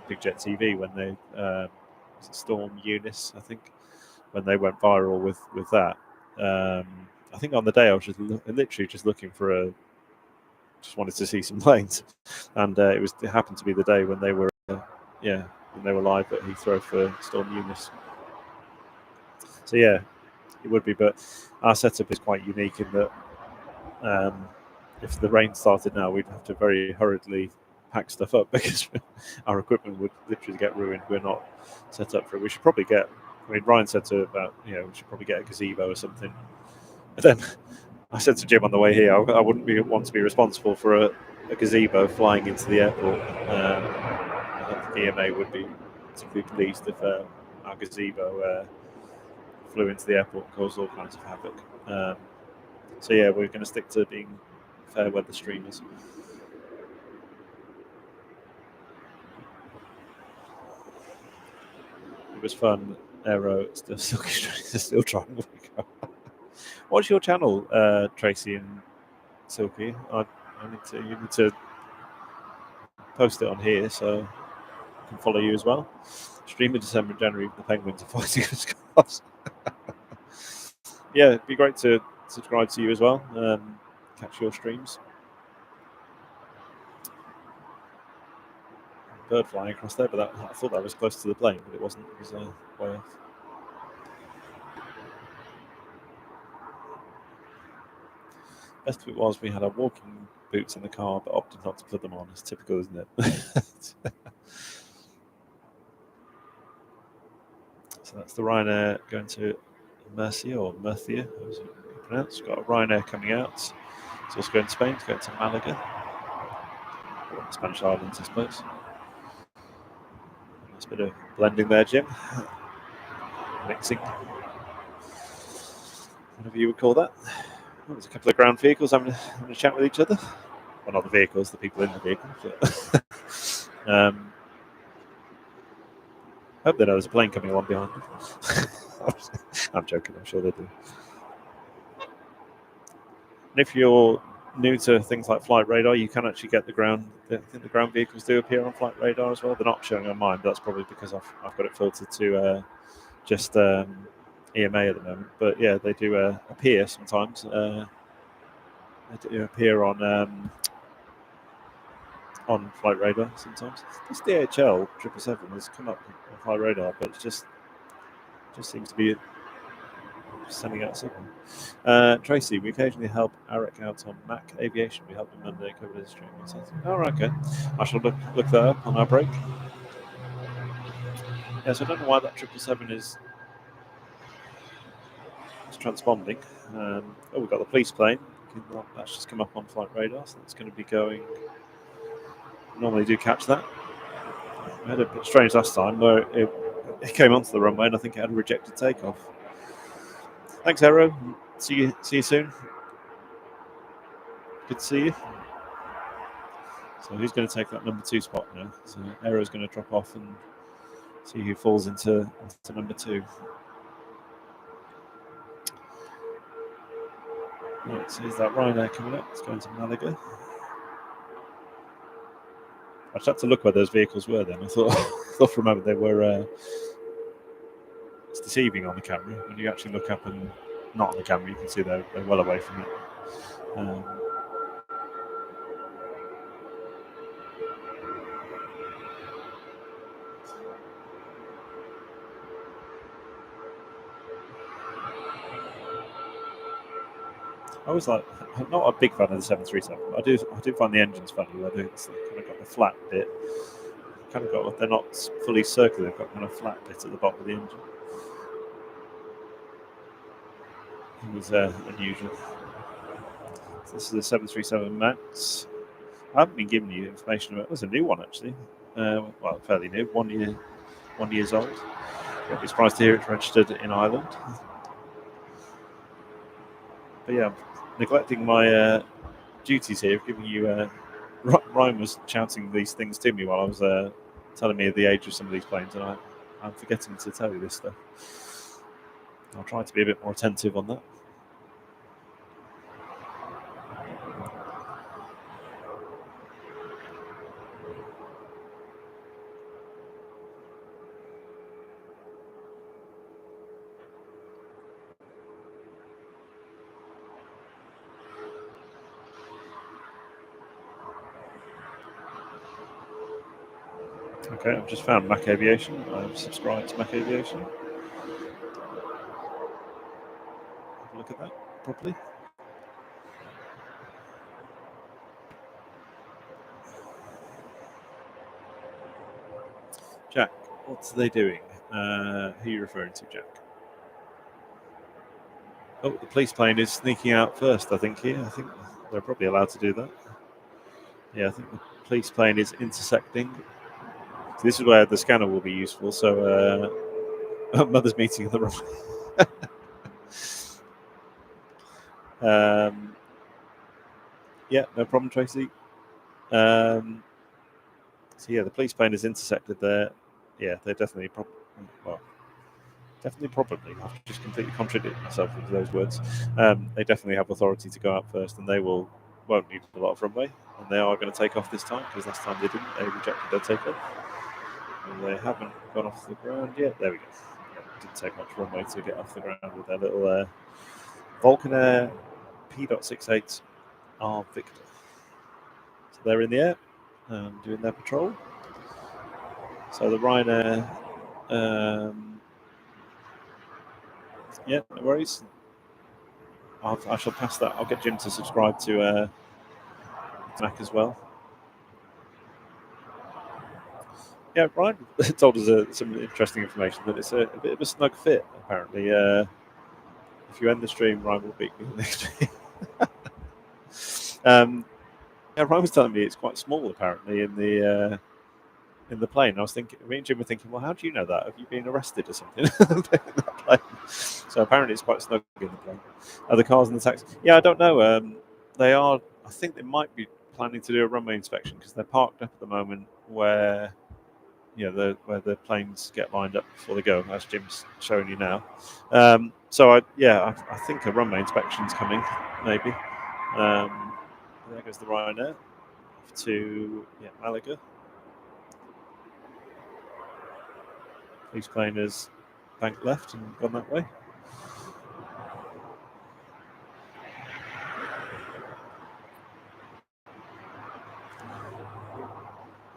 Big Jet TV when they Storm Eunice, I think, when they went viral with that. I think on the day I was just literally just looking for just wanted to see some planes, and it happened to be the day when they were when they were live at Heathrow for Storm Eunice. So yeah, it would be, but our setup is quite unique in that if the rain started now, we'd have to very hurriedly pack stuff up because our equipment would literally get ruined. We're not set up for it. We should probably get. I mean, Ryan said about we should probably get a gazebo or something. But then I said to Jim on the way here, I wouldn't want to be responsible for a gazebo flying into the airport. I don't think EMA would be particularly pleased if our gazebo flew into the airport and caused all kinds of havoc. So yeah, we're going to stick to being fair weather streamers. It was fun. Aero still trying to wake up. What's your channel, Tracy and Silky? You need to post it on here so I can follow you as well. Stream in December and January. The Penguins are fighting for scores. Yeah, it'd be great to subscribe to you as well. Catch your streams. Bird flying across there, but I thought that was close to the plane, but it wasn't. It was way off. Best of it was we had our walking boots in the car, but opted not to put them on. It's typical, isn't it? So that's the Ryanair going to Murcia, as it pronounced. Got a Ryanair coming out. It's also going to Spain. It's going to Malaga, or the Spanish islands, I suppose. Nice bit of blending there, Jim. Mixing, whatever you would call that. Well, there's a couple of ground vehicles having a chat with each other. Well, not the vehicles, the people in the vehicle. But, hope they know there's a plane coming along behind them. I'm joking, I'm sure they do. And if you're new to things like flight radar, you can actually get the ground. I think the ground vehicles do appear on flight radar as well. They're not showing on mine, but that's probably because I've got it filtered to just EMA at the moment. But yeah, they do appear sometimes. They do appear on flight radar sometimes. This DHL 777 has come up on flight radar, but it just seems to be sending out a signal. Tracy, we occasionally help Eric out on Mac Aviation. We helped him Monday cover his stream. Oh, right, okay. I shall look that up on our break. Yeah, so I don't know why that 777 is transponding. We've got the police plane. That's just come up on flight radar, so that's going to be going. Normally do catch that. We had a bit strange last time where it came onto the runway and I think it had a rejected takeoff. Thanks, Aero. See you soon. Good to see you. So who's going to take that number 2 spot now? So Aero's going to drop off and see who falls into number 2. Right, so is that Ryanair coming up? It's going to Malaga. I just had to look where those vehicles were then. I thought for a moment they were. It's deceiving on the camera. When you actually look up and not on the camera, you can see they're well away from it. I was like, I'm not a big fan of the 737. I do find the engines funny. I do. It's kind of got the flat bit. Kind of got. They're not fully circular. They've got kind of flat bit at the bottom of the engine. It was unusual. So this is the 737 Max. I haven't been giving you information about. There's a new one actually. Well, fairly new. 1 years old. Won't be surprised to hear it's registered in Ireland. But yeah, I'm neglecting my duties here, giving you. Ryan was shouting these things to me while I was telling me the age of some of these planes, and I'm forgetting to tell you this stuff. I'll try to be a bit more attentive on that. Okay, I've just found Mac Aviation. I've subscribed to Mac Aviation. Have a look at that properly. Jack, what are they doing? Who are you referring to, Jack? Oh, the police plane is sneaking out first, I think, here. I think they're probably allowed to do that. Yeah, I think the police plane is intersecting. So this is where the scanner will be useful. So, mother's meeting in the room. Yeah, no problem, Tracy. So yeah, the police plane is intersected there. Yeah, they're definitely probably. I've just completely contradicted myself with those words. They definitely have authority to go out first, and they won't need a lot of runway, and they are going to take off this time because last time they didn't. They rejected their takeoff, and they haven't gone off the ground yet. There we go. Yeah, it didn't take much runway to get off the ground with their little Vulcan Air P.68 R Victor. So they're in the air, doing their patrol. So the Ryanair. Yeah, no worries. I shall pass that. I'll get Jim to subscribe to Mac as well. Yeah, Ryan told us some interesting information that it's a bit of a snug fit, apparently. If you end the stream, Ryan will beat me the next stream. Yeah, Ryan was telling me it's quite small, apparently, in the plane. I was thinking, me and Jim were thinking, well, how do you know that? Have you been arrested or something in that plane? So apparently it's quite snug in the plane. The cars and the taxis. Yeah, I don't know. They are. I think they might be planning to do a runway inspection because they're parked up at the moment where where the planes get lined up before they go, as Jim's showing you now. So I think a runway inspection's coming, maybe. There goes the Ryanair to Malaga. Police plane has banked left and gone that way.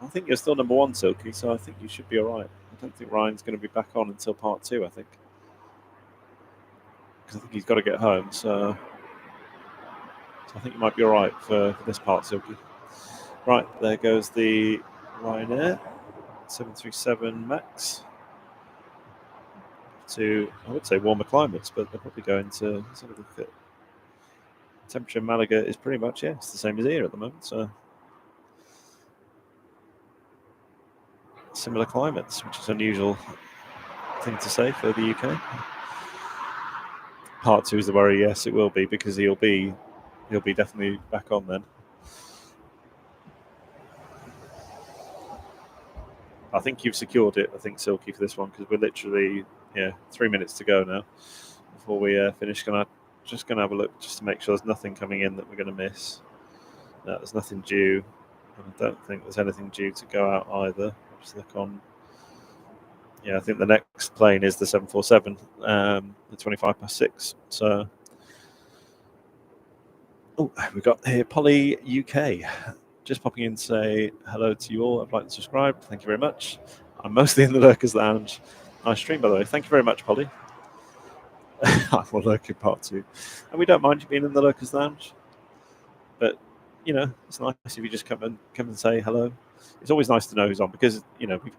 I think you're still number one, Silky, so I think you should be all right. I don't think Ryan's going to be back on until part 2, I think. Because I think he's got to get home, so I think you might be all right for this part, Silky. Right, there goes the Ryanair 737 Max to, I would say, warmer climates, but they're probably going to, let's have a look at temperature in Malaga is pretty much, it's the same as here at the moment, so similar climates, which is an unusual thing to say for the UK. Part 2 is the worry. Yes, it will be, because he'll be definitely back on then. I think you've secured it. I think, Silky, for this one, because we're literally 3 minutes to go now before we finish. Just gonna have a look just to make sure there's nothing coming in that we're going to miss. No, there's nothing due. I don't think there's anything due to go out either. I'll just look on. Yeah, I think the next plane is the 747, the 6:25. So, we've got here Polly UK. Just popping in to say hello to you all. I'd like to subscribe. Thank you very much. I'm mostly in the Lurkers Lounge. Nice stream, by the way. Thank you very much, Polly. I will lurk in part 2, and we don't mind you being in the Lurkers Lounge. But it's nice if you just come and say hello. It's always nice to know who's on, because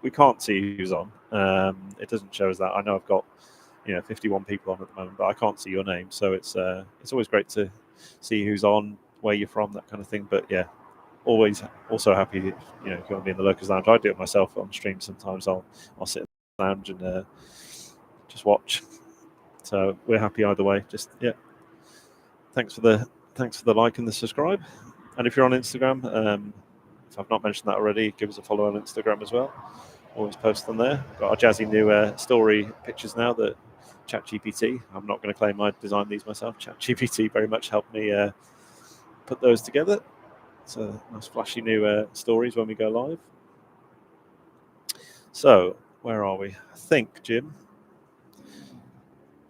we can't see who's on. It doesn't show us that. I know I've got 51 people on at the moment, but I can't see your name. So it's always great to see who's on, where you're from, that kind of thing. But yeah, always also happy if you want to be in the Lurkers Lounge. I do it myself on stream sometimes. I'll sit in the lounge and just watch. So we're happy either way. Just thanks for the like and the subscribe. And if you're on Instagram, if I've not mentioned that already, give us a follow on Instagram as well. Always post on there. Got our jazzy new story pictures now that ChatGPT. I'm not going to claim I designed these myself. ChatGPT very much helped me put those together. So nice flashy new stories when we go live. So where are we? I think, Jim,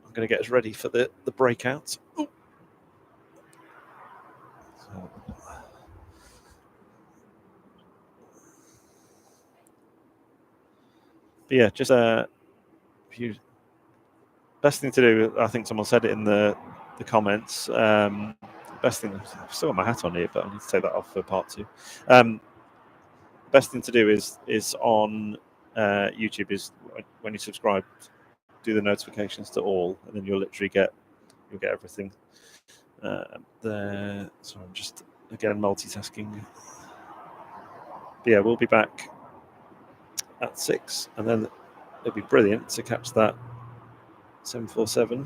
I'm going to get us ready for the breakout. Ooh. So, but yeah, just best thing to do, I think someone said it in the comments. Best thing, I've still got my hat on here, but I need to take that off for part 2. Best thing to do is on YouTube is when you subscribe, do the notifications to all, and then you'll literally get everything there. So I'm just again multitasking. But yeah, we'll be back at 6, and then it'll be brilliant to catch that 747.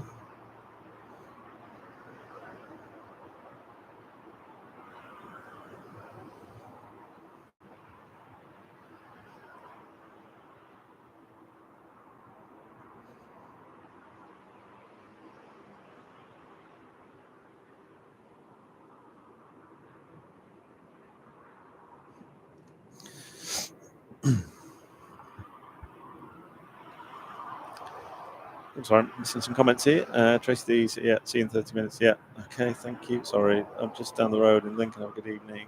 I'm sorry, I'm missing some comments here. Tracy D's, yeah, see you in 30 minutes. Yeah, okay, thank you. Sorry, I'm just down the road in Lincoln. Have a good evening.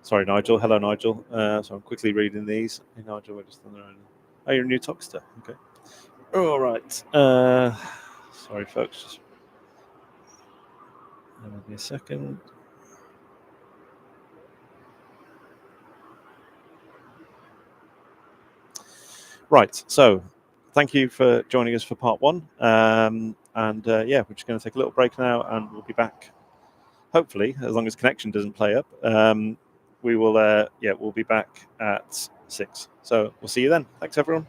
Sorry, Nigel. Hello, Nigel. So I'm quickly reading these. Hey, Nigel, we're just on the road. Oh, you're a new Talkster. Okay. All right. Sorry, folks. Just give me a second. Right. So thank you for joining us for part 1. And yeah, we're just going to take a little break now, and we'll be back. Hopefully, as long as connection doesn't play up, we will. We'll be back at 6. So we'll see you then. Thanks, everyone.